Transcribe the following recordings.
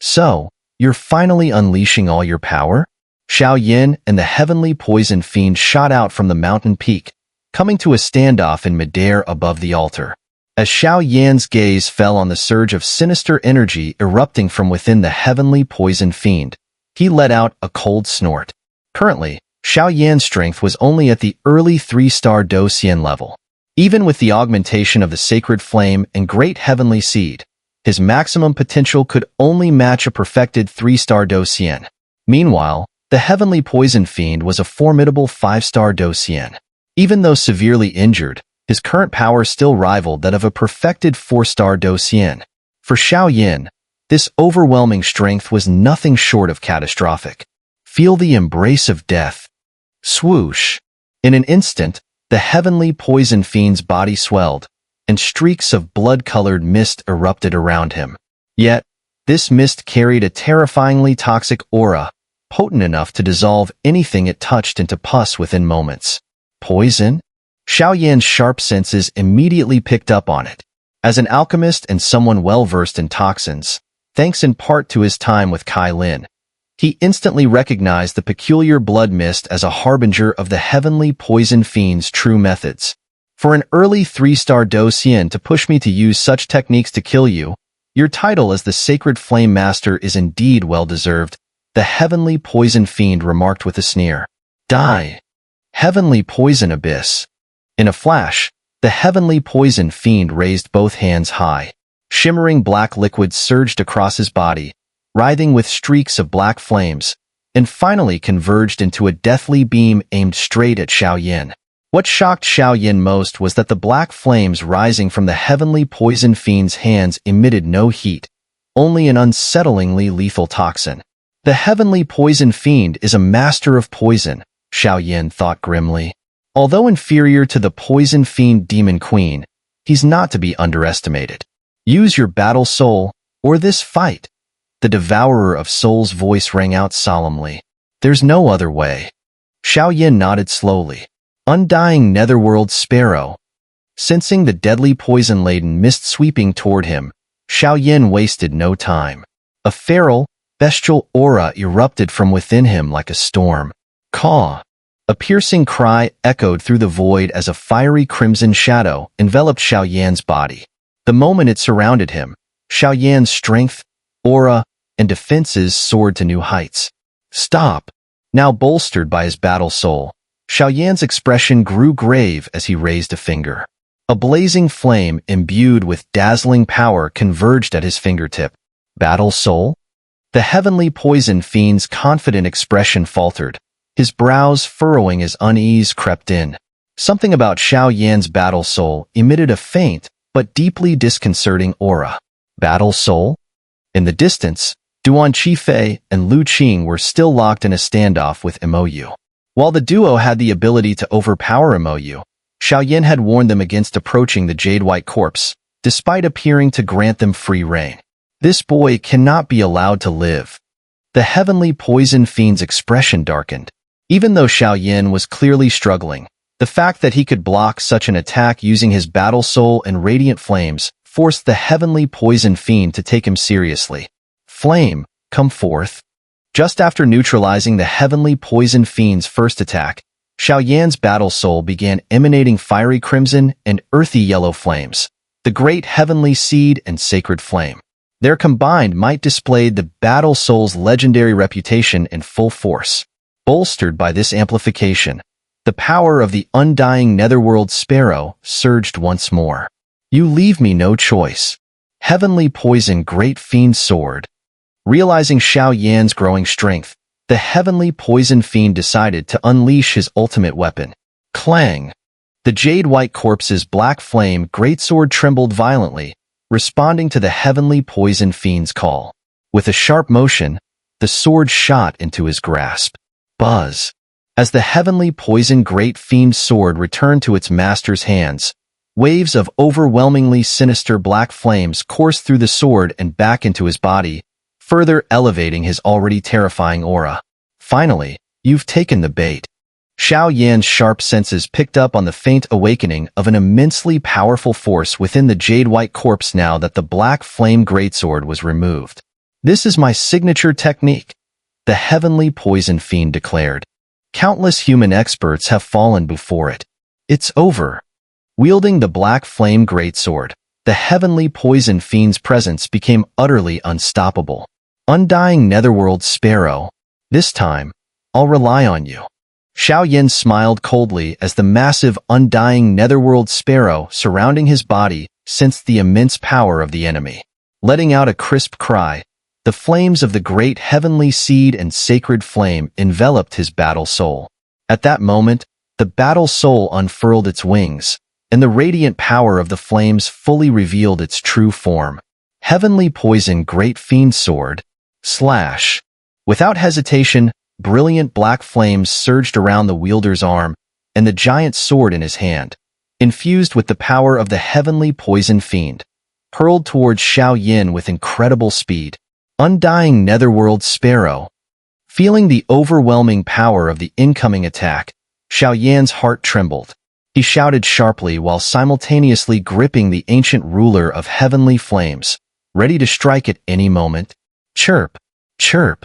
So, you're finally unleashing all your power? Xiao Yin and the heavenly poison fiend shot out from the mountain peak, coming to a standoff in midair above the altar. As Xiao Yan's gaze fell on the surge of sinister energy erupting from within the heavenly poison fiend, he let out a cold snort. Currently, Xiao Yan's strength was only at the early 3-star Do Xian level. Even with the augmentation of the sacred flame and great heavenly seed, his maximum potential could only match a perfected 3-star Do Xian. Meanwhile, the heavenly poison fiend was a formidable 5-star Do Xian. Even though severely injured, his current power still rivaled that of a perfected 4-star Do Xian. For Xiao Yin, this overwhelming strength was nothing short of catastrophic. Feel the embrace of death. Swoosh! In an instant, the heavenly poison fiend's body swelled, and streaks of blood-colored mist erupted around him. Yet, this mist carried a terrifyingly toxic aura, potent enough to dissolve anything it touched into pus within moments. Poison? Xiao Yan's sharp senses immediately picked up on it. As an alchemist and someone well-versed in toxins, thanks in part to his time with Kai Lin, he instantly recognized the peculiar blood mist as a harbinger of the heavenly poison fiend's true methods. For an early 3-star Do Xian to push me to use such techniques to kill you, your title as the Sacred Flame Master is indeed well-deserved, the heavenly poison fiend remarked with a sneer. Die! Heavenly poison abyss. In a flash, the heavenly poison fiend raised both hands high. Shimmering black liquid surged across his body, writhing with streaks of black flames, and finally converged into a deathly beam aimed straight at Xiao Yin. What shocked Xiao Yin most was that the black flames rising from the heavenly poison fiend's hands emitted no heat, only an unsettlingly lethal toxin. The heavenly poison fiend is a master of poison, Xiao Yin thought grimly. Although inferior to the poison fiend demon queen, he's not to be underestimated. Use your battle soul, or this fight. The devourer of souls' voice rang out solemnly. There's no other way. Xiao Yin nodded slowly. Undying netherworld sparrow. Sensing the deadly poison-laden mist sweeping toward him, Xiao Yin wasted no time. A feral, bestial aura erupted from within him like a storm. Caw! A piercing cry echoed through the void as a fiery crimson shadow enveloped Xiao Yan's body. The moment it surrounded him, Xiao Yan's strength, aura, and defenses soared to new heights. Stop! Now bolstered by his battle soul, Xiao Yan's expression grew grave as he raised a finger. A blazing flame imbued with dazzling power converged at his fingertip. Battle soul? The heavenly poison fiend's confident expression faltered. His brows furrowing as unease crept in. Something about Xiao Yan's battle soul emitted a faint but deeply disconcerting aura. Battle soul? In the distance, Duan Qifei and Lu Qing were still locked in a standoff with Mou. While the duo had the ability to overpower Mou, Xiao Yin had warned them against approaching the Jade White Corpse, despite appearing to grant them free rein. This boy cannot be allowed to live. The heavenly poison fiend's expression darkened. Even though Xiao Yin was clearly struggling, the fact that he could block such an attack using his battle soul and radiant flames forced the heavenly poison fiend to take him seriously. Flame, come forth. Just after neutralizing the heavenly poison fiend's first attack, Xiao Yan's battle soul began emanating fiery crimson and earthy yellow flames, the great heavenly seed and sacred flame. Their combined might displayed the battle soul's legendary reputation in full force. Bolstered by this amplification, the power of the undying netherworld sparrow surged once more. You leave me no choice. Heavenly poison great fiend sword. Realizing Xiao Yan's growing strength, the heavenly poison fiend decided to unleash his ultimate weapon. Clang! The Jade White Corpse's black flame greatsword trembled violently, responding to the heavenly poison fiend's call. With a sharp motion, the sword shot into his grasp. Buzz! As the heavenly poison great fiend sword returned to its master's hands, waves of overwhelmingly sinister black flames coursed through the sword and back into his body, further elevating his already terrifying aura. Finally, you've taken the bait. Xiao Yan's sharp senses picked up on the faint awakening of an immensely powerful force within the Jade White Corpse now that the black flame greatsword was removed. This is my signature technique, the heavenly poison fiend declared. Countless human experts have fallen before it. It's over. Wielding the black flame greatsword, the heavenly poison fiend's presence became utterly unstoppable. Undying netherworld sparrow, this time, I'll rely on you. Xiao Yin smiled coldly as the massive undying netherworld sparrow surrounding his body sensed the immense power of the enemy. Letting out a crisp cry, the flames of the great heavenly seed and sacred flame enveloped his battle soul. At that moment, the battle soul unfurled its wings, and the radiant power of the flames fully revealed its true form. Heavenly poison great fiend sword, slash. Without hesitation, brilliant black flames surged around the wielder's arm and the giant sword in his hand, infused with the power of the heavenly poison fiend, hurled towards Xiao Yin with incredible speed. Undying netherworld sparrow. Feeling the overwhelming power of the incoming attack, Xiao Yan's heart trembled. He shouted sharply while simultaneously gripping the ancient ruler of heavenly flames, ready to strike at any moment. Chirp, chirp.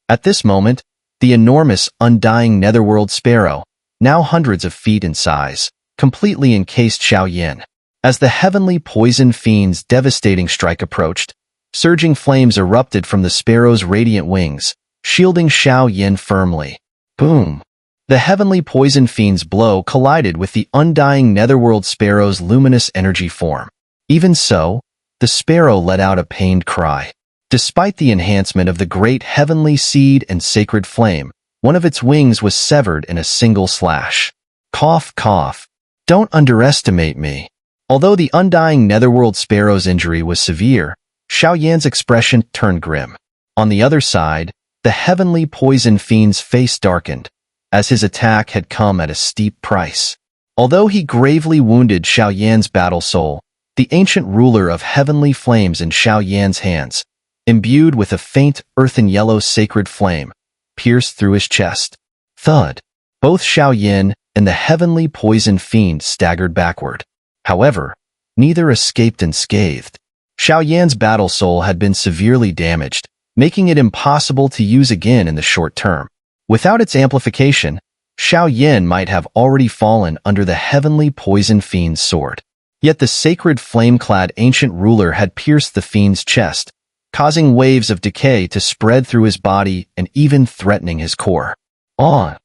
At this moment, the enormous undying netherworld sparrow, now hundreds of feet in size, completely encased Xiao Yin. As the heavenly poison fiend's devastating strike approached, surging flames erupted from the sparrow's radiant wings, shielding Xiao Yin firmly. Boom! The heavenly poison fiend's blow collided with the undying netherworld sparrow's luminous energy form. Even so, the sparrow let out a pained cry. Despite the enhancement of the great heavenly seed and sacred flame, one of its wings was severed in a single slash. Cough, cough. Don't underestimate me. Although the undying netherworld sparrow's injury was severe, Xiao Yan's expression turned grim. On the other side, the heavenly poison fiend's face darkened, as his attack had come at a steep price. Although he gravely wounded Xiao Yan's battle soul, the ancient ruler of heavenly flames in Xiao Yan's hands, imbued with a faint earthen yellow sacred flame, pierced through his chest. Thud! Both Xiao Yan and the heavenly poison fiend staggered backward. However, neither escaped unscathed. Xiao Yan's battle soul had been severely damaged, making it impossible to use again in the short term. Without its amplification, Xiao Yin might have already fallen under the heavenly poison fiend's sword. Yet the sacred flame-clad ancient ruler had pierced the fiend's chest, causing waves of decay to spread through his body and even threatening his core. "Ah,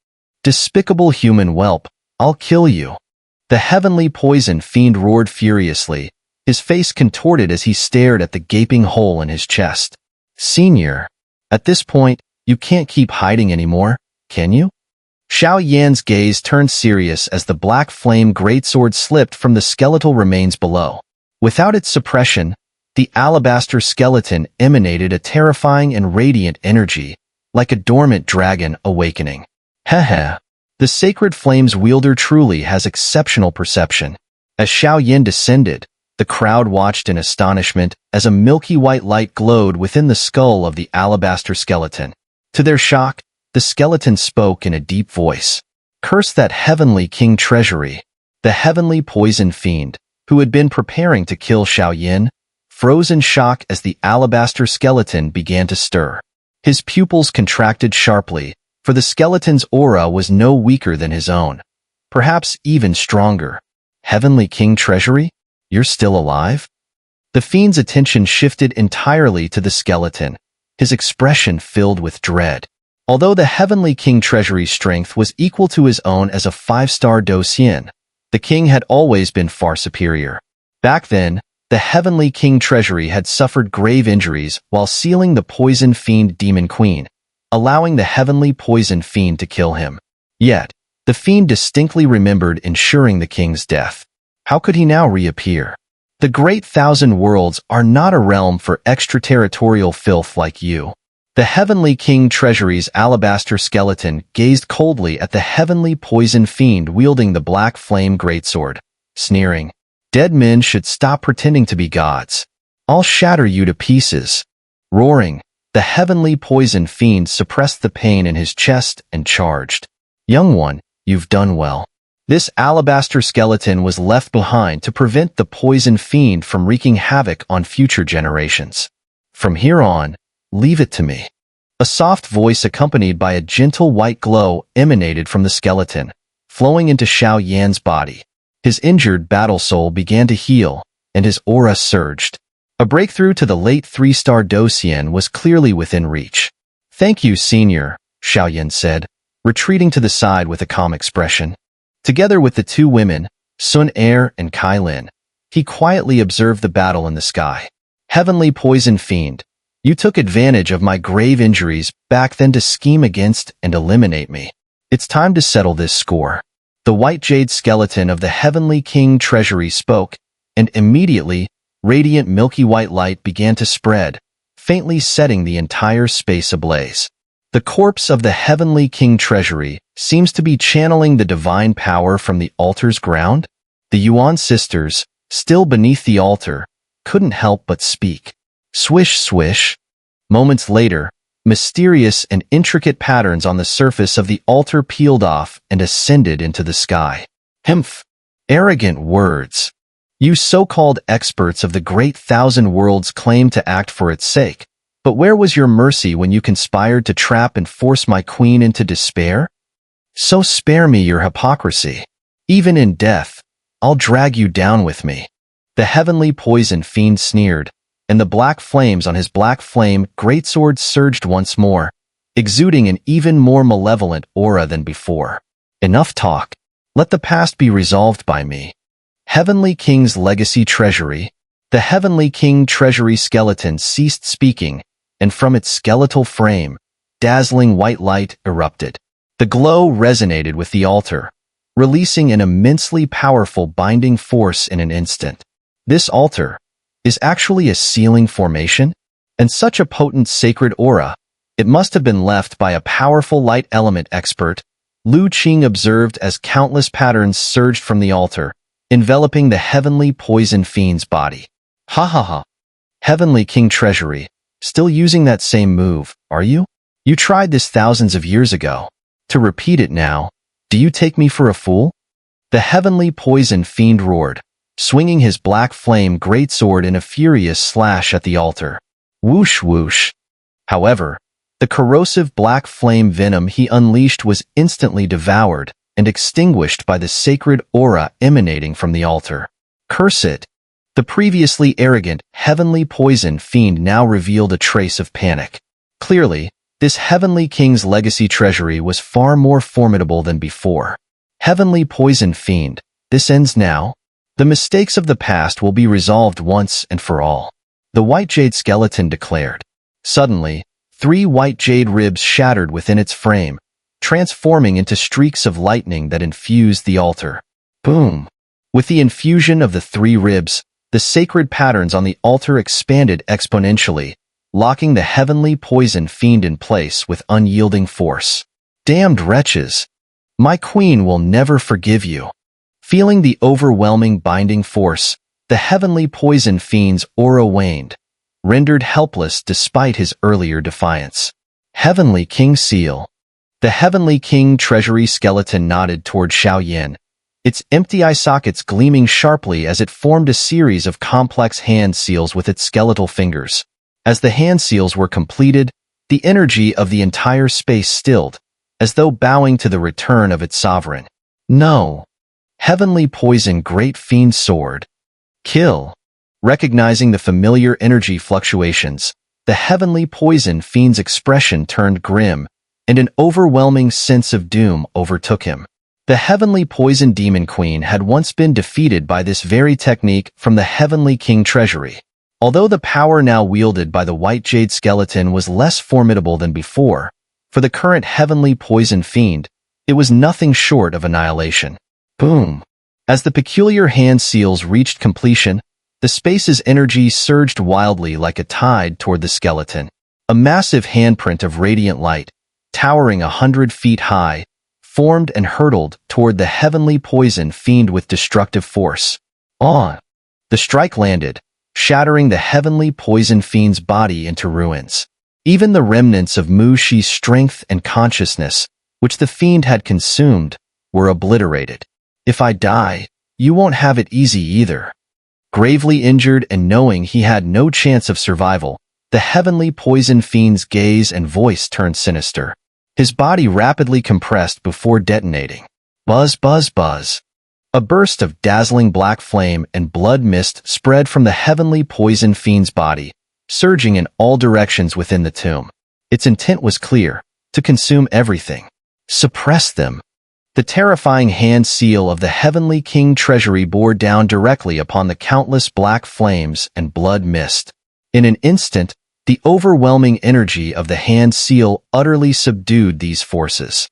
despicable human whelp, I'll kill you." The heavenly poison fiend roared furiously, his face contorted as he stared at the gaping hole in his chest. "Senior, at this point, you can't keep hiding anymore, can you?" Xiao Yan's gaze turned serious as the black flame greatsword slipped from the skeletal remains below. Without its suppression, the alabaster skeleton emanated a terrifying and radiant energy, like a dormant dragon awakening. Heh. The sacred flame's wielder truly has exceptional perception. As Xiao Yin descended, the crowd watched in astonishment as a milky white light glowed within the skull of the alabaster skeleton. To their shock, the skeleton spoke in a deep voice. "Curse that heavenly king Treasury." The heavenly poison fiend, who had been preparing to kill Xiao Yin, froze in shock as the alabaster skeleton began to stir. His pupils contracted sharply, for the skeleton's aura was no weaker than his own, perhaps even stronger. "Heavenly King Treasury? You're still alive?" The fiend's attention shifted entirely to the skeleton, his expression filled with dread. Although the Heavenly King Treasury's strength was equal to his own as a 5-star Docian, the king had always been far superior. Back then, the Heavenly King Treasury had suffered grave injuries while sealing the poison fiend Demon Queen, allowing the Heavenly Poison Fiend to kill him. Yet, the fiend distinctly remembered ensuring the king's death. How could he now reappear? The Great Thousand Worlds are not a realm for extraterritorial filth like you. The Heavenly King Treasury's alabaster skeleton gazed coldly at the Heavenly Poison Fiend wielding the black flame greatsword, sneering, "Dead men should stop pretending to be gods. I'll shatter you to pieces." Roaring, the Heavenly Poison Fiend suppressed the pain in his chest and charged. "Young one, you've done well." This alabaster skeleton was left behind to prevent the poison fiend from wreaking havoc on future generations. From here on, Leave it to me. A soft voice accompanied by a gentle white glow emanated from the skeleton, flowing into Xiao Yan's body. His injured battle soul began to heal, and his aura surged. A breakthrough to the late 3-star Docian was clearly within reach. Thank you, Senior, Xiao Yan said, retreating to the side with a calm expression. Together with the two women, Xun'er and Kailin, he quietly observed the battle in the sky. Heavenly Poison Fiend, you took advantage of my grave injuries back then to scheme against and eliminate me. It's time to settle this score. The white jade skeleton of the Heavenly King Treasury spoke, and immediately, radiant milky white light began to spread, faintly setting the entire space ablaze. The corpse of the Heavenly King Treasury seems to be channeling the divine power from the altar's ground. The Yuan sisters, still beneath the altar, couldn't help but speak. Swish, swish. Moments later, mysterious and intricate patterns on the surface of the altar peeled off and ascended into the sky. Hmph! Arrogant words. You so-called experts of the great thousand worlds claim to act for its sake, but where was your mercy when you conspired to trap and force my queen into despair? So spare me your hypocrisy. Even in death, I'll drag you down with me. The Heavenly Poison Fiend sneered, and the black flames on his black flame greatsword surged once more, exuding an even more malevolent aura than before. Enough talk. Let the past be resolved by me. Heavenly King's Legacy Treasury. The Heavenly King Treasury skeleton ceased speaking, and from its skeletal frame, dazzling white light erupted. The glow resonated with the altar, releasing an immensely powerful binding force in an instant. This altar is actually a sealing formation, and such a potent sacred aura, it must have been left by a powerful light element expert, Lu Qing observed as countless patterns surged from the altar, enveloping the Heavenly Poison Fiend's body. Ha ha ha. Heavenly King Treasury, still using that same move, are you? You tried this thousands of years ago. To repeat it now, do you take me for a fool? The Heavenly Poison Fiend roared, swinging his black flame greatsword in a furious slash at the altar. Whoosh whoosh. However, the corrosive black flame venom he unleashed was instantly devoured and extinguished by the sacred aura emanating from the altar. Curse it! The previously arrogant, Heavenly Poison Fiend now revealed a trace of panic. Clearly, this Heavenly King's Legacy Treasury was far more formidable than before. Heavenly Poison Fiend, this ends now? The mistakes of the past will be resolved once and for all, the white jade skeleton declared. Suddenly, 3 white jade ribs shattered within its frame, transforming into streaks of lightning that infused the altar. Boom! With the infusion of the 3 ribs, the sacred patterns on the altar expanded exponentially, locking the Heavenly Poison Fiend in place with unyielding force. Damned wretches! My queen will never forgive you. Feeling the overwhelming binding force, the Heavenly Poison Fiend's aura waned, rendered helpless despite his earlier defiance. Heavenly King Seal. The Heavenly King Treasury skeleton nodded toward Xiao Yan, its empty eye sockets gleaming sharply as it formed a series of complex hand seals with its skeletal fingers. As the hand seals were completed, the energy of the entire space stilled, as though bowing to the return of its sovereign. No! Heavenly Poison Great Fiend Sword. Kill. Recognizing the familiar energy fluctuations, the Heavenly Poison Fiend's expression turned grim, and an overwhelming sense of doom overtook him. The Heavenly Poison Demon Queen had once been defeated by this very technique from the Heavenly King Treasury. Although the power now wielded by the White Jade Skeleton was less formidable than before, for the current Heavenly Poison Fiend, it was nothing short of annihilation. Boom! As the peculiar hand seals reached completion, the space's energy surged wildly like a tide toward the skeleton. A massive handprint of radiant light, towering 100 feet high, formed and hurtled toward the Heavenly Poison Fiend with destructive force. On! The strike landed, shattering the Heavenly Poison Fiend's body into ruins. Even the remnants of Mu Shi's strength and consciousness, which the fiend had consumed, were obliterated. If I die, you won't have it easy either. Gravely injured and knowing he had no chance of survival, The heavenly poison fiend's gaze and voice turned sinister. His body rapidly compressed before detonating. Buzz, buzz, buzz. A burst of dazzling black flame and blood mist spread from the heavenly poison fiend's body, surging in all directions within the tomb. Its intent was clear: to consume everything. Suppress them. The terrifying hand seal of the heavenly king Treasury bore down directly upon the countless black flames and blood mist. In an instant, the overwhelming energy of the hand seal utterly subdued these forces.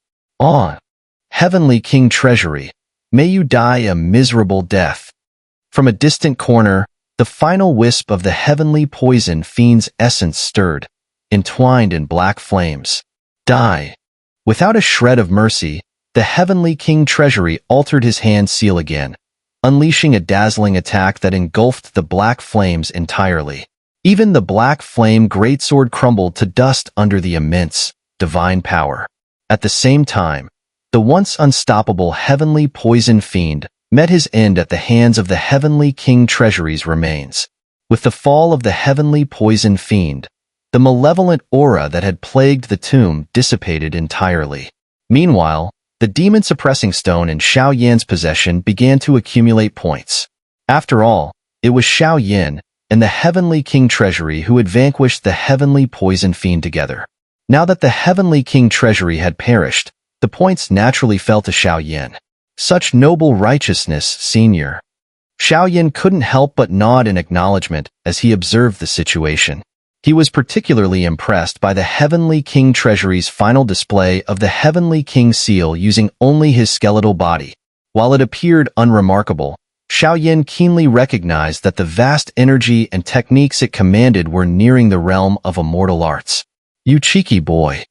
Heavenly King Treasury, may you die a miserable death. From a distant corner, the final wisp of the heavenly poison fiend's essence stirred, entwined in black flames. Die. Without a shred of mercy, the heavenly King Treasury altered his hand seal again, unleashing a dazzling attack that engulfed the black flames entirely. Even the black flame greatsword crumbled to dust under the immense, divine power. At the same time, the once unstoppable heavenly poison fiend met his end at the hands of the heavenly King Treasury's remains. With the fall of the heavenly poison fiend, the malevolent aura that had plagued the tomb dissipated entirely. Meanwhile, the demon-suppressing stone in Xiao Yan's possession began to accumulate points. After all, it was Xiao Yan and the heavenly King Treasury who had vanquished the heavenly poison fiend together. Now that the heavenly King Treasury had perished, the points naturally fell to Xiao Yan. Such noble righteousness, Senior. Xiao Yan couldn't help but nod in acknowledgement as he observed the situation. He was particularly impressed by the heavenly King Treasury's final display of the heavenly King seal using only his skeletal body. While it appeared unremarkable, Xiao Yan keenly recognized that the vast energy and techniques it commanded were nearing the realm of immortal arts. You cheeky boy.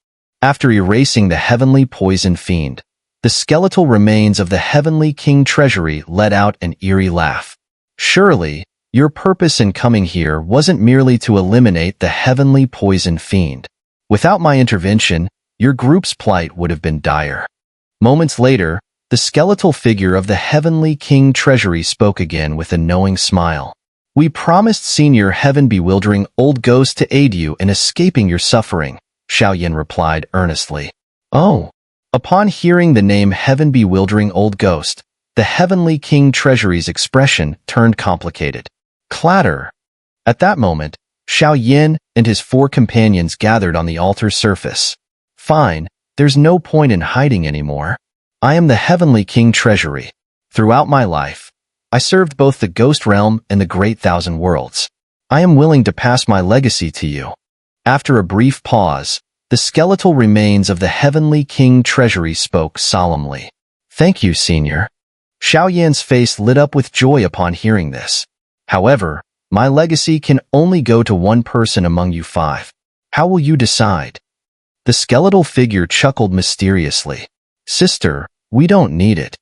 After erasing the heavenly poison fiend, the skeletal remains of the heavenly King Treasury let out an eerie laugh. Surely, your purpose in coming here wasn't merely to eliminate the heavenly poison fiend. Without my intervention, your group's plight would have been dire. Moments later, the skeletal figure of the heavenly King Treasury spoke again with a knowing smile. We promised Senior Heaven-bewildering old ghost to aid you in escaping your suffering, Xiao Yan replied earnestly. Oh. Upon hearing the name Heaven-bewildering old ghost, the heavenly King Treasury's expression turned complicated. Clatter. At that moment, Xiao Yan and his 4 companions gathered on the altar's surface. Fine, there's no point in hiding anymore. I am the heavenly King Treasury. Throughout my life, I served both the Ghost Realm and the Great Thousand Worlds. I am willing to pass my legacy to you. After a brief pause, the skeletal remains of the heavenly King Treasury spoke solemnly. Thank you, Senior. Xiao Yan's face lit up with joy upon hearing this. However, my legacy can only go to one person among you 5. How will you decide? The skeletal figure chuckled mysteriously. Sister, we don't need it.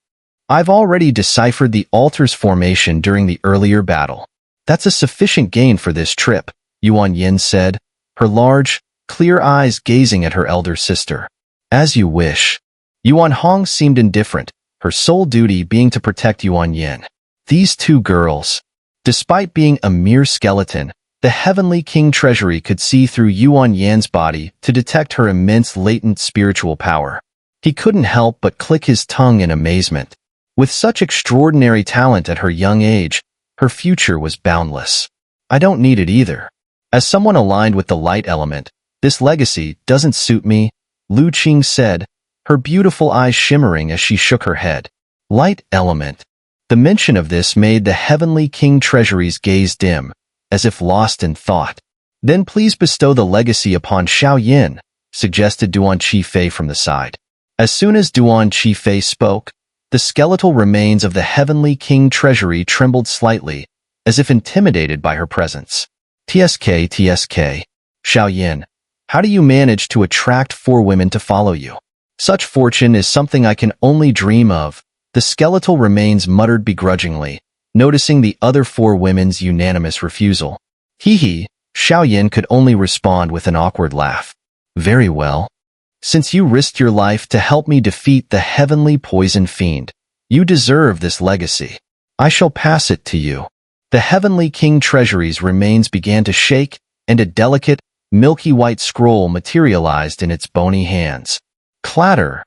I've already deciphered the altar's formation during the earlier battle. That's a sufficient gain for this trip, Yuan Yin said, her large, clear eyes gazing at her elder sister. As you wish. Yuan Hong seemed indifferent, her sole duty being to protect Yuan Yin. These 2 girls. Despite being a mere skeleton, the heavenly King Treasury could see through Yuan Yan's body to detect her immense latent spiritual power. He couldn't help but click his tongue in amazement. With such extraordinary talent at her young age, her future was boundless. I don't need it either. As someone aligned with the light element, this legacy doesn't suit me, Lu Qing said, her beautiful eyes shimmering as she shook her head. Light element. The mention of this made the heavenly King Treasury's gaze dim, as if lost in thought. Then please bestow the legacy upon Xiao Yan, suggested Duan Qifei from the side. As soon as Duan Qifei spoke, the skeletal remains of the heavenly King Treasury trembled slightly, as if intimidated by her presence. TSK, Xiao Yan, how do you manage to attract 4 women to follow you? Such fortune is something I can only dream of, the skeletal remains muttered begrudgingly, noticing the other 4 women's unanimous refusal. Hee, Xiao Yan could only respond with an awkward laugh. Very well. Since you risked your life to help me defeat the heavenly poison fiend, you deserve this legacy. I shall pass it to you. The heavenly King Treasury's remains began to shake, and a delicate, milky white scroll materialized in its bony hands. Clatter!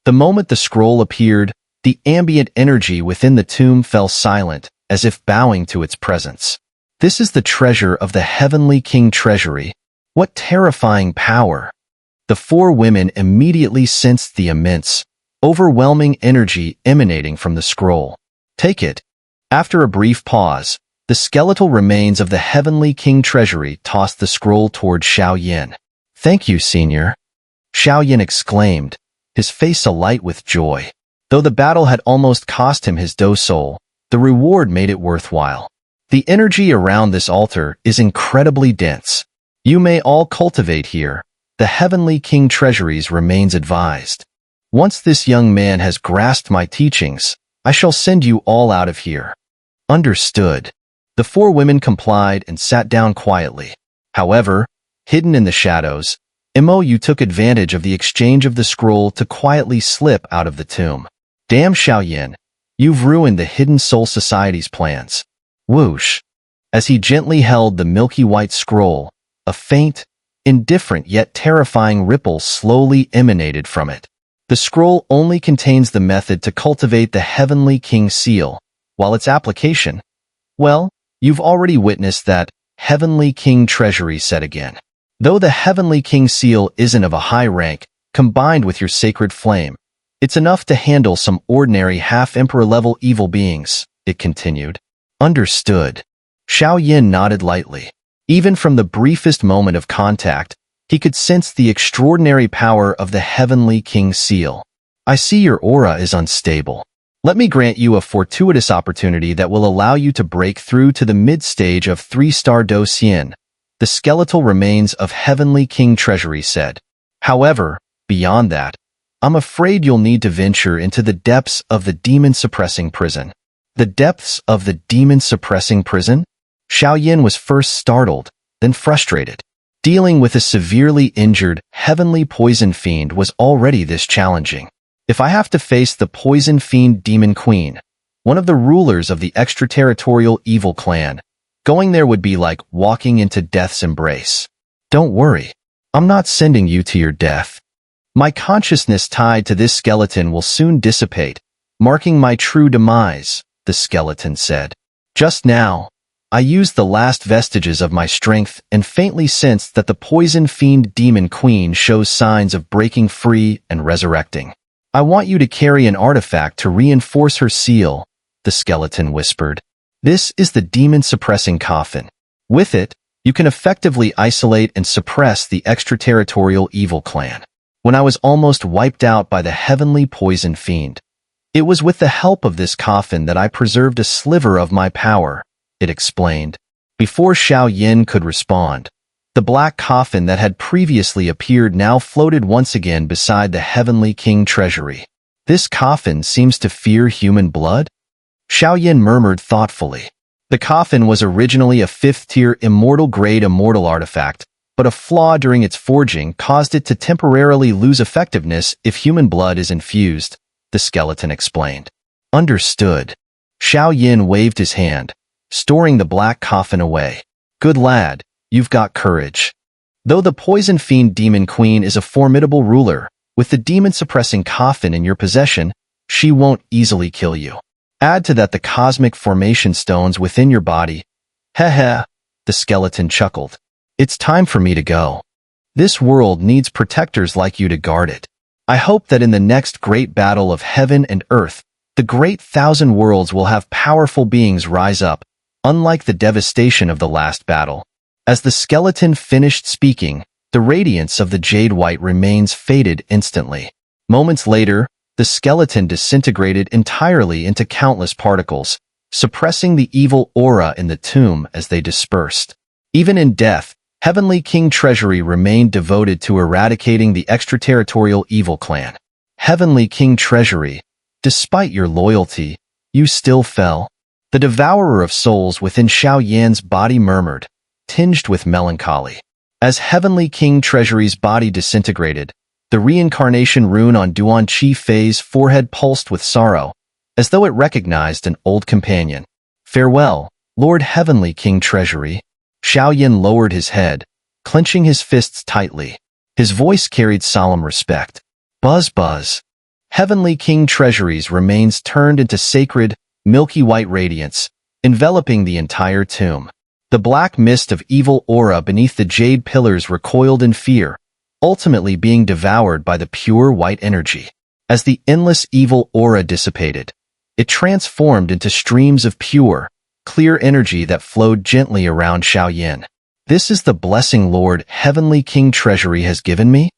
The moment the scroll appeared, the ambient energy within the tomb fell silent, as if bowing to its presence. This is the treasure of the Heavenly King Treasury. What terrifying power! The four women immediately sensed the immense, overwhelming energy emanating from the scroll. Take it. After a brief pause, the skeletal remains of the Heavenly King Treasury tossed the scroll toward Xiao. Thank you, Senior. Xiao exclaimed, his face alight with joy. Though the battle had almost cost him his do soul, the reward made it worthwhile. The energy around this altar is incredibly dense. You may all cultivate here. The Heavenly King Treasuries remains advised. Once this young man has grasped my teachings, I shall send you all out of here. Understood. The four women complied and sat down quietly. However, hidden in the shadows, Yu took advantage of the exchange of the scroll to quietly slip out of the tomb. Damn Xiao, you've ruined the Hidden Soul Society's plans. Whoosh! As he gently held the milky white scroll, a faint, indifferent yet terrifying ripple slowly emanated from it. The scroll only contains the method to cultivate the Heavenly King seal, while its application, well, you've already witnessed that Heavenly King Treasury said again. Though the Heavenly King seal isn't of a high rank, combined with your sacred flame, it's enough to handle some ordinary half-emperor-level evil beings, it continued. Understood. Xiao nodded lightly. Even from the briefest moment of contact, he could sense the extraordinary power of the Heavenly King seal. I see your aura is unstable. Let me grant you a fortuitous opportunity that will allow you to break through to the mid-stage of 3-star Do Xian, the skeletal remains of Heavenly King Treasury said. However, beyond that, I'm afraid you'll need to venture into the depths of the demon-suppressing prison. The depths of the demon-suppressing prison? Xiao was first startled, then frustrated. Dealing with a severely injured, heavenly poison fiend was already this challenging. If I have to face the poison fiend demon queen, one of the rulers of the extraterritorial evil clan, going there would be like walking into death's embrace. Don't worry, I'm not sending you to your death. My consciousness tied to this skeleton will soon dissipate, marking my true demise, the skeleton said. Just now, I used the last vestiges of my strength and faintly sensed that the poison fiend demon queen shows signs of breaking free and resurrecting. I want you to carry an artifact to reinforce her seal, the skeleton whispered. This is the demon-suppressing coffin. With it, you can effectively isolate and suppress the extraterritorial evil clan. When I was almost wiped out by the heavenly poison fiend, it was with the help of this coffin that I preserved a sliver of my power, it explained. Before Xiao could respond, the black coffin that had previously appeared now floated once again beside the Heavenly King Treasury. This coffin seems to fear human blood? Xiao murmured thoughtfully. The coffin was originally a 5th-tier immortal-grade immortal artifact, but a flaw during its forging caused it to temporarily lose effectiveness if human blood is infused, the skeleton explained. Understood. Xiao waved his hand, storing the black coffin away. Good lad, you've got courage. Though the poison fiend demon queen is a formidable ruler, with the demon-suppressing coffin in your possession, she won't easily kill you. Add to that the cosmic formation stones within your body. Heh, the skeleton chuckled. It's time for me to go. This world needs protectors like you to guard it. I hope that in the next great battle of heaven and earth, the great 1,000 worlds will have powerful beings rise up, unlike the devastation of the last battle. As the skeleton finished speaking, the radiance of the jade white remains faded instantly. Moments later, the skeleton disintegrated entirely into countless particles, suppressing the evil aura in the tomb as they dispersed. Even in death, Heavenly King Treasury remained devoted to eradicating the extraterritorial evil clan. Heavenly King Treasury, despite your loyalty, you still fell. The devourer of souls within Xiao body murmured, tinged with melancholy. As Heavenly King Treasury's body disintegrated, the reincarnation rune on Duan Chi Fei's forehead pulsed with sorrow, as though it recognized an old companion. Farewell, Lord Heavenly King Treasury. Xiao lowered his head, clenching his fists tightly. His voice carried solemn respect. Buzz buzz. Heavenly King Treasury's remains turned into sacred, milky white radiance, enveloping the entire tomb. The black mist of evil aura beneath the jade pillars recoiled in fear, ultimately being devoured by the pure white energy. As the endless evil aura dissipated, it transformed into streams of pure, clear energy that flowed gently around Xiao. This is the blessing Lord Heavenly King Treasury has given me?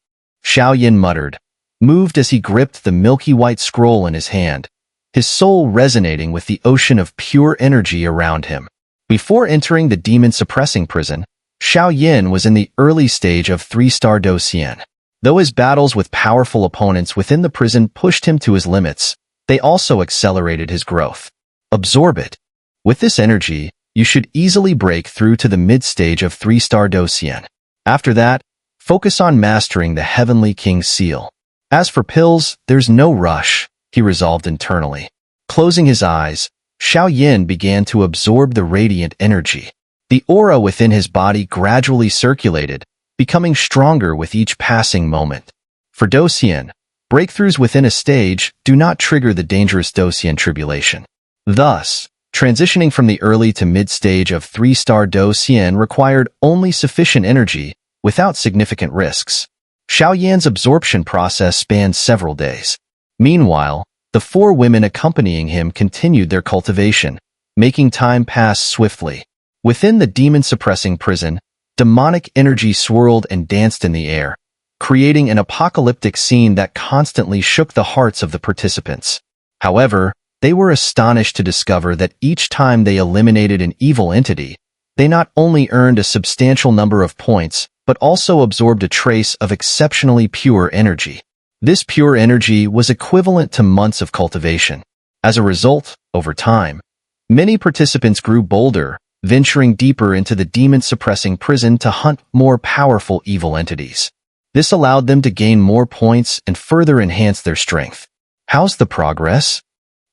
Xiao muttered, moved as he gripped the milky white scroll in his hand, his soul resonating with the ocean of pure energy around him. Before entering the demon-suppressing prison, Xiao was in the early stage of 3-star Douxian. Though his battles with powerful opponents within the prison pushed him to his limits, they also accelerated his growth. Absorb it. With this energy, you should easily break through to the mid-stage of 3-star Douxian. After that, focus on mastering the Heavenly King's seal. As for pills, there's no rush, he resolved internally. Closing his eyes, Xiao began to absorb the radiant energy. The aura within his body gradually circulated, becoming stronger with each passing moment. For Douxian, breakthroughs within a stage do not trigger the dangerous Douxian tribulation. Thus, transitioning from the early to mid-stage of 3-star Douxian required only sufficient energy without significant risks. Xiao absorption process spanned several days. Meanwhile, the 4 women accompanying him continued their cultivation, making time pass swiftly. Within the demon-suppressing prison, demonic energy swirled and danced in the air, creating an apocalyptic scene that constantly shook the hearts of the participants. However, they were astonished to discover that each time they eliminated an evil entity, they not only earned a substantial number of points, but also absorbed a trace of exceptionally pure energy. This pure energy was equivalent to months of cultivation. As a result, over time, many participants grew bolder, venturing deeper into the demon-suppressing prison to hunt more powerful evil entities. This allowed them to gain more points and further enhance their strength. How's the progress?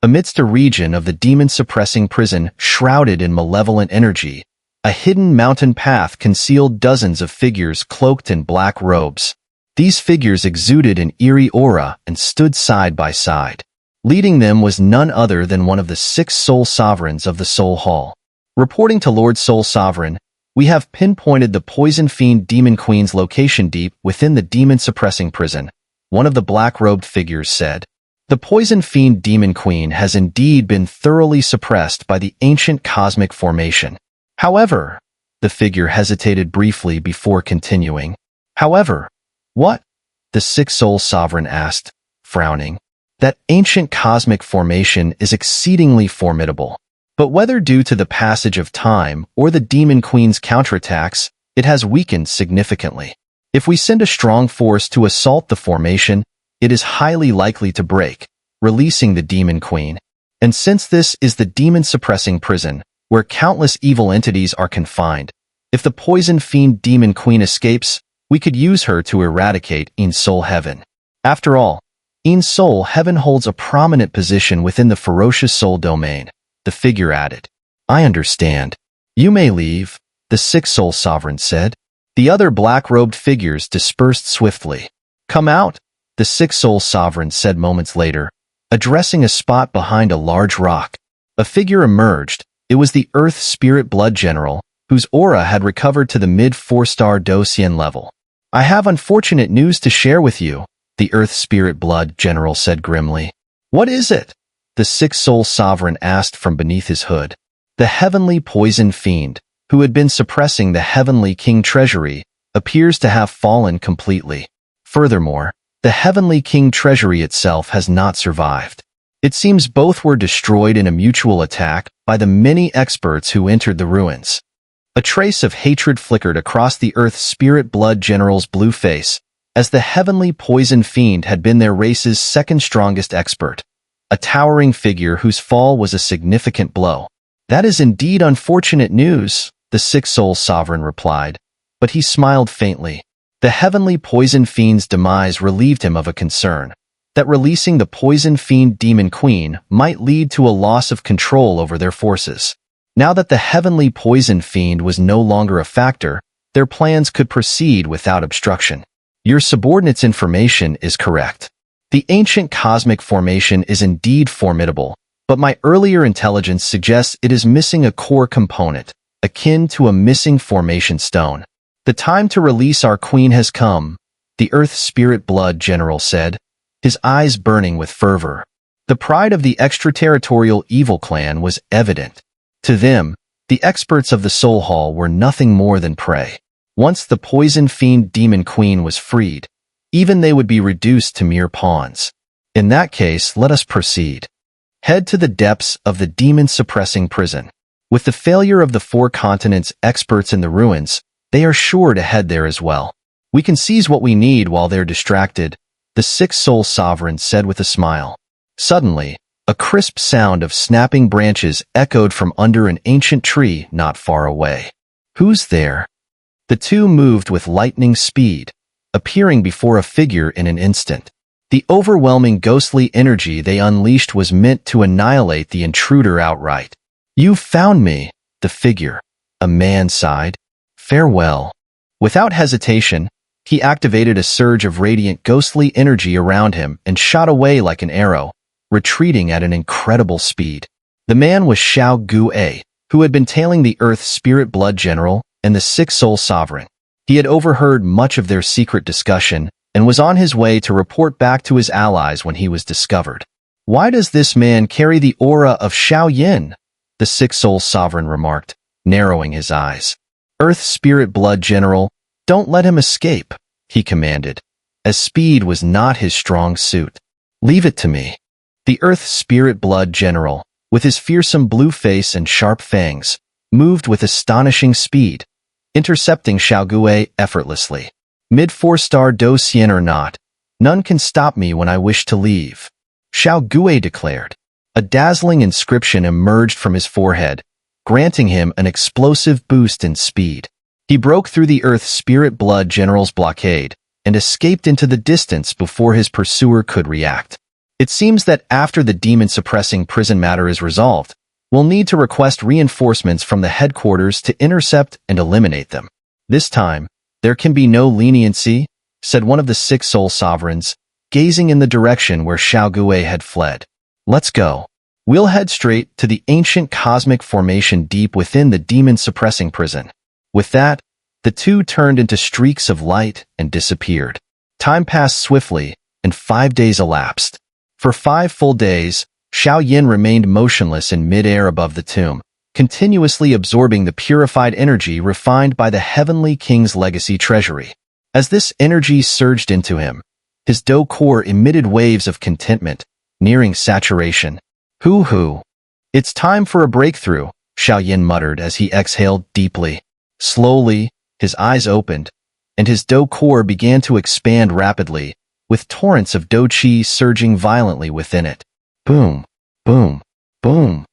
Amidst a region of the demon-suppressing prison shrouded in malevolent energy, a hidden mountain path concealed dozens of figures cloaked in black robes. These figures exuded an eerie aura and stood side by side. Leading them was none other than one of the 6 Soul Sovereigns of the Soul Hall. Reporting to Lord Soul Sovereign, we have pinpointed the Poison Fiend Demon Queen's location deep within the demon-suppressing prison, one of the black-robed figures said. The Poison Fiend Demon Queen has indeed been thoroughly suppressed by the ancient cosmic formation. However, the figure hesitated briefly before continuing. However, what? The 6 Soul Sovereign asked, frowning. That ancient cosmic formation is exceedingly formidable. But whether due to the passage of time or the Demon Queen's counterattacks, it has weakened significantly. If we send a strong force to assault the formation, it is highly likely to break, releasing the Demon Queen. And since this is the demon-suppressing prison, where countless evil entities are confined, if the Poison Fiend Demon Queen escapes, we could use her to eradicate In Soul Heaven. After all, In Soul Heaven holds a prominent position within the ferocious soul domain, the figure added. I understand. You may leave, the 6 Soul Sovereign said. The other black-robed figures dispersed swiftly. Come out, the 6 Soul Sovereign said moments later, addressing a spot behind a large rock. A figure emerged. It was the Earth Spirit Blood General, whose aura had recovered to the mid-4-star Douxian level. I have unfortunate news to share with you, the Earth Spirit Blood General said grimly. What is it? The 6 Soul Sovereign asked from beneath his hood. The Heavenly Poison Fiend, who had been suppressing the Heavenly King Treasury, appears to have fallen completely. Furthermore, the Heavenly King Treasury itself has not survived. It seems both were destroyed in a mutual attack by the many experts who entered the ruins. A trace of hatred flickered across the Earth Spirit Blood General's blue face, as the Heavenly Poison Fiend had been their race's second strongest expert, a towering figure whose fall was a significant blow. That is indeed unfortunate news, the 6 Soul Sovereign replied, but he smiled faintly. The Heavenly Poison Fiend's demise relieved him of a concern, that releasing the Poison Fiend Demon Queen might lead to a loss of control over their forces. Now that the Heavenly Poison Fiend was no longer a factor, their plans could proceed without obstruction. Your subordinate's information is correct. The ancient cosmic formation is indeed formidable, but my earlier intelligence suggests it is missing a core component, akin to a missing formation stone. The time to release our queen has come, the Earth Spirit Blood General said, his eyes burning with fervor. The pride of the extraterritorial evil clan was evident. To them, the experts of the Soul Hall were nothing more than prey. Once the poison fiend demon queen was freed, even they would be reduced to mere pawns. In that case, let us proceed. Head to the depths of the demon-suppressing prison. With the failure of the 4 continents' experts in the ruins, they are sure to head there as well. We can seize what we need while they're distracted, the 6 soul sovereign said with a smile. Suddenly, a crisp sound of snapping branches echoed from under an ancient tree not far away. Who's there? The 2 moved with lightning speed, appearing before a figure in an instant. The overwhelming ghostly energy they unleashed was meant to annihilate the intruder outright. "You found me," the figure, a man, sighed. "Farewell." Without hesitation, he activated a surge of radiant ghostly energy around him and shot away like an arrow, retreating at an incredible speed. The man was Xiao, who had been tailing the Earth Spirit Blood General and the 6 Soul Sovereign. He had overheard much of their secret discussion and was on his way to report back to his allies when he was discovered. "Why does this man carry the aura of Xiao? The 6 Soul Sovereign remarked, narrowing his eyes. "Earth Spirit Blood General, don't let him escape," he commanded, as speed was not his strong suit. "Leave it to me." The Earth Spirit Blood General, with his fearsome blue face and sharp fangs, moved with astonishing speed, intercepting Xiao effortlessly. Mid-4-star Do Xian or not, none can stop me when I wish to leave, Xiao declared. A dazzling inscription emerged from his forehead, granting him an explosive boost in speed. He broke through the Earth Spirit Blood General's blockade and escaped into the distance before his pursuer could react. It seems that after the demon-suppressing prison matter is resolved, we'll need to request reinforcements from the headquarters to intercept and eliminate them. This time, there can be no leniency, said one of the 6 Soul Sovereigns, gazing in the direction where Xiao had fled. Let's go. We'll head straight to the ancient cosmic formation deep within the demon-suppressing prison. With that, the 2 turned into streaks of light and disappeared. Time passed swiftly, and 5 days elapsed. For 5 full days, Xiao remained motionless in mid-air above the tomb, continuously absorbing the purified energy refined by the Heavenly King's legacy treasury. As this energy surged into him, his Do core emitted waves of contentment, nearing saturation. Hoo-hoo. It's time for a breakthrough, Xiao muttered as he exhaled deeply. Slowly, his eyes opened, and his Do core began to expand rapidly, with torrents of Do Qi surging violently within it. Boom, boom, boom.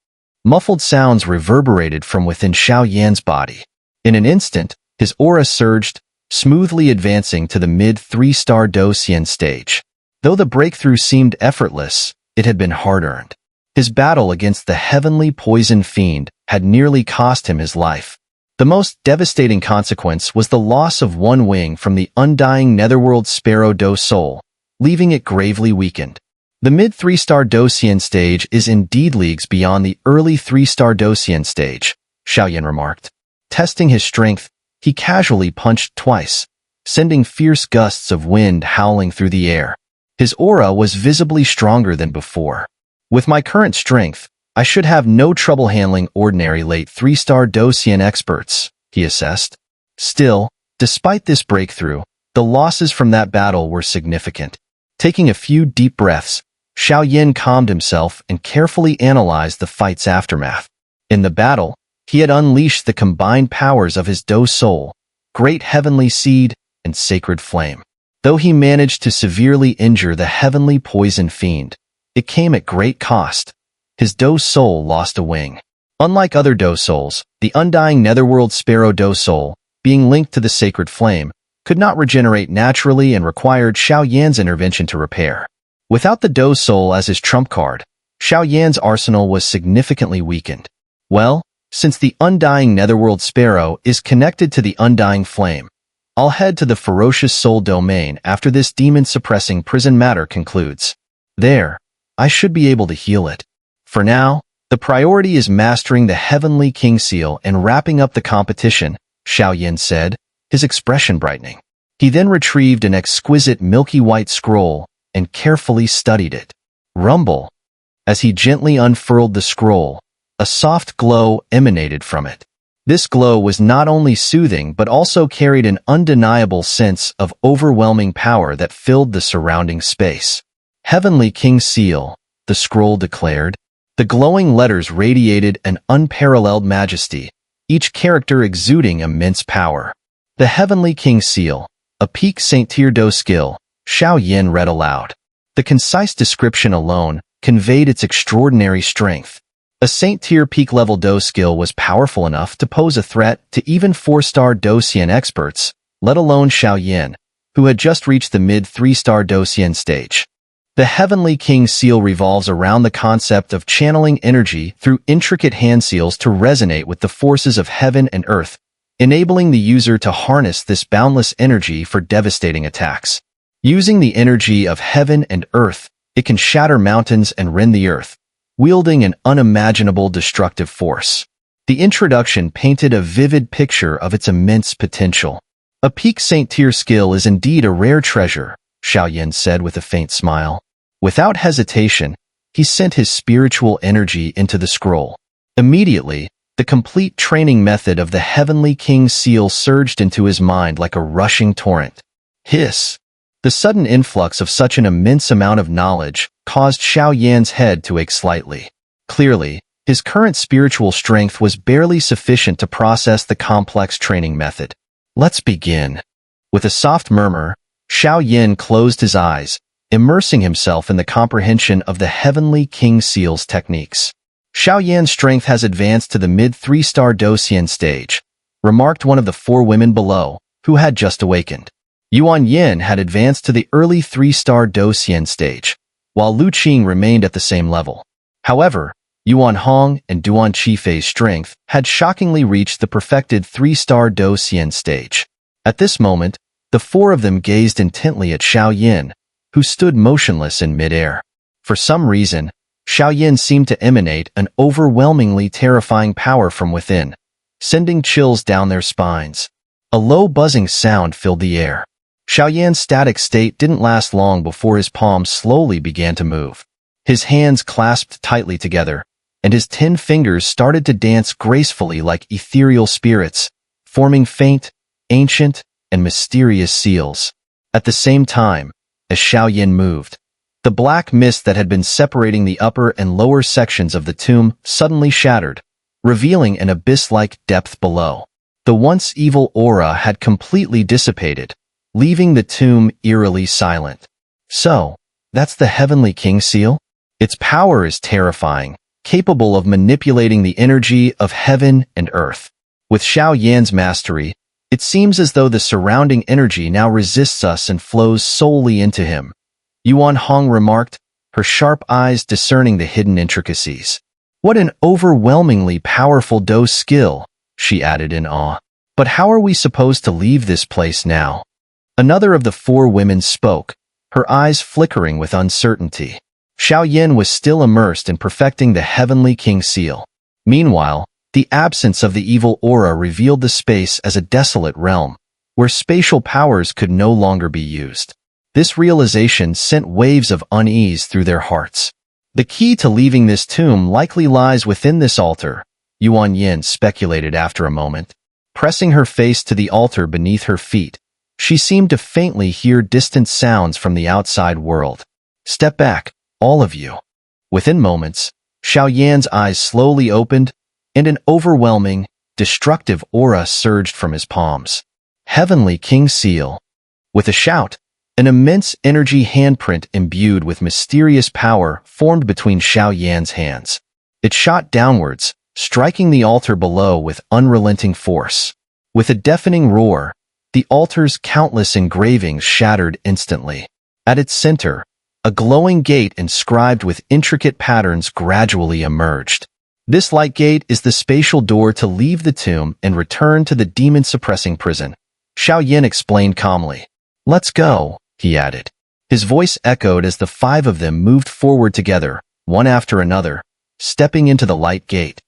Muffled sounds reverberated from within Xiao body. In an instant, his aura surged, smoothly advancing to the mid-3-star Do Xian stage. Though the breakthrough seemed effortless, it had been hard-earned. His battle against the heavenly poison fiend had nearly cost him his life. The most devastating consequence was the loss of one wing from the undying netherworld sparrow Do soul, leaving it gravely weakened. The mid-3-star Do Xian stage is indeed leagues beyond the early 3-star Do Xian stage, Xiao remarked. Testing his strength, he casually punched twice, sending fierce gusts of wind howling through the air. His aura was visibly stronger than before. With my current strength, I should have no trouble handling ordinary late 3-star Do Xian experts, he assessed. Still, despite this breakthrough, the losses from that battle were significant. Taking a few deep breaths, Xiao calmed himself and carefully analyzed the fight's aftermath. In the battle, he had unleashed the combined powers of his Do soul, Great Heavenly Seed, and Sacred Flame. Though he managed to severely injure the heavenly poison fiend, it came at great cost. His Do soul lost a wing. Unlike other Do souls, the undying netherworld sparrow Do soul, being linked to the Sacred Flame, could not regenerate naturally and required Xiao intervention to repair. Without the Do soul as his trump card, Xiao arsenal was significantly weakened. Well, Since the undying netherworld sparrow is connected to the undying flame, I'll head to the ferocious soul domain after this demon-suppressing prison matter concludes. There, I should be able to heal it. For now, the priority is mastering the Heavenly King Seal and wrapping up the competition, Xiao Yin said, his expression brightening. He then retrieved an exquisite milky white scroll and carefully studied it. Rumble. As he gently unfurled the scroll, a soft glow emanated from it. This glow was not only soothing but also carried an undeniable sense of overwhelming power that filled the surrounding space. Heavenly King Seal, the scroll declared. The glowing letters radiated an unparalleled majesty, each character exuding immense power. The Heavenly King Seal, a peak Saint Tier Do skill, Xiao Yin read aloud. The concise description alone conveyed its extraordinary strength. A Saint Tier peak level Do skill was powerful enough to pose a threat to even 4-star Do Xian experts, let alone Xiao Yin, who had just reached the mid 3-star Do Xian stage. The Heavenly King Seal revolves around the concept of channeling energy through intricate hand seals to resonate with the forces of heaven and earth, enabling the user to harness this boundless energy for devastating attacks. Using the energy of heaven and earth, it can shatter mountains and rend the earth, wielding an unimaginable destructive force. The introduction painted a vivid picture of its immense potential. A peak Saint Tier skill is indeed a rare treasure, Xiao Yin said with a faint smile. Without hesitation, he sent his spiritual energy into the scroll. Immediately, the complete training method of the Heavenly King Seal surged into his mind like a rushing torrent. Hiss! The sudden influx of such an immense amount of knowledge caused Xiao Yan's head to ache slightly. Clearly, his current spiritual strength was barely sufficient to process the complex training method. Let's begin. With a soft murmur, Xiao Yin closed his eyes, immersing himself in the comprehension of the Heavenly King Seal's techniques. Xiao Yan's strength has advanced to the mid 3-star Do Xian stage, remarked one of the 4 women below, who had just awakened. Yuan Yin had advanced to the early 3-star Do Xian stage, while Lu Qing remained at the same level. However, Yuan Hong and Duan Qifei's strength had shockingly reached the perfected 3-star Do Xian stage. At this moment, the 4 of them gazed intently at Xiao Yin, who stood motionless in midair. For some reason, Xiao Yin seemed to emanate an overwhelmingly terrifying power from within, sending chills down their spines. A low buzzing sound filled the air. Xiao Yan's static state didn't last long before his palms slowly began to move. His hands clasped tightly together, and his 10 fingers started to dance gracefully like ethereal spirits, forming faint, ancient, and mysterious seals. At the same time, as Xiao Yin moved, the black mist that had been separating the upper and lower sections of the tomb suddenly shattered, revealing an abyss-like depth below. The once evil aura had completely dissipated, leaving the tomb eerily silent. So, that's the Heavenly King Seal? Its power is terrifying, capable of manipulating the energy of heaven and earth. With Xiao Yan's mastery, it seems as though the surrounding energy now resists us and flows solely into him, Yuan Hong remarked, her sharp eyes discerning the hidden intricacies. What an overwhelmingly powerful Do skill, she added in awe. But how are we supposed to leave this place now? Another of the 4 women spoke, her eyes flickering with uncertainty. Xiao Yin was still immersed in perfecting the Heavenly King Seal. Meanwhile, the absence of the evil aura revealed the space as a desolate realm, where spatial powers could no longer be used. This realization sent waves of unease through their hearts. The key to leaving this tomb likely lies within this altar, Yuan Yin speculated after a moment. Pressing her face to the altar beneath her feet, she seemed to faintly hear distant sounds from the outside world. Step back, all of you. Within moments, Xiao Yan's eyes slowly opened, and an overwhelming, destructive aura surged from his palms. Heavenly King Seal. With a shout, an immense energy handprint imbued with mysterious power formed between Xiao Yan's hands. It shot downwards, striking the altar below with unrelenting force. With a deafening roar, the altar's countless engravings shattered instantly. At its center, a glowing gate inscribed with intricate patterns gradually emerged. This light gate is the spatial door to leave the tomb and return to the demon-suppressing prison. Xiao Yin explained calmly. Let's go, he added. His voice echoed as the five of them moved forward together, one after another, stepping into the light gate.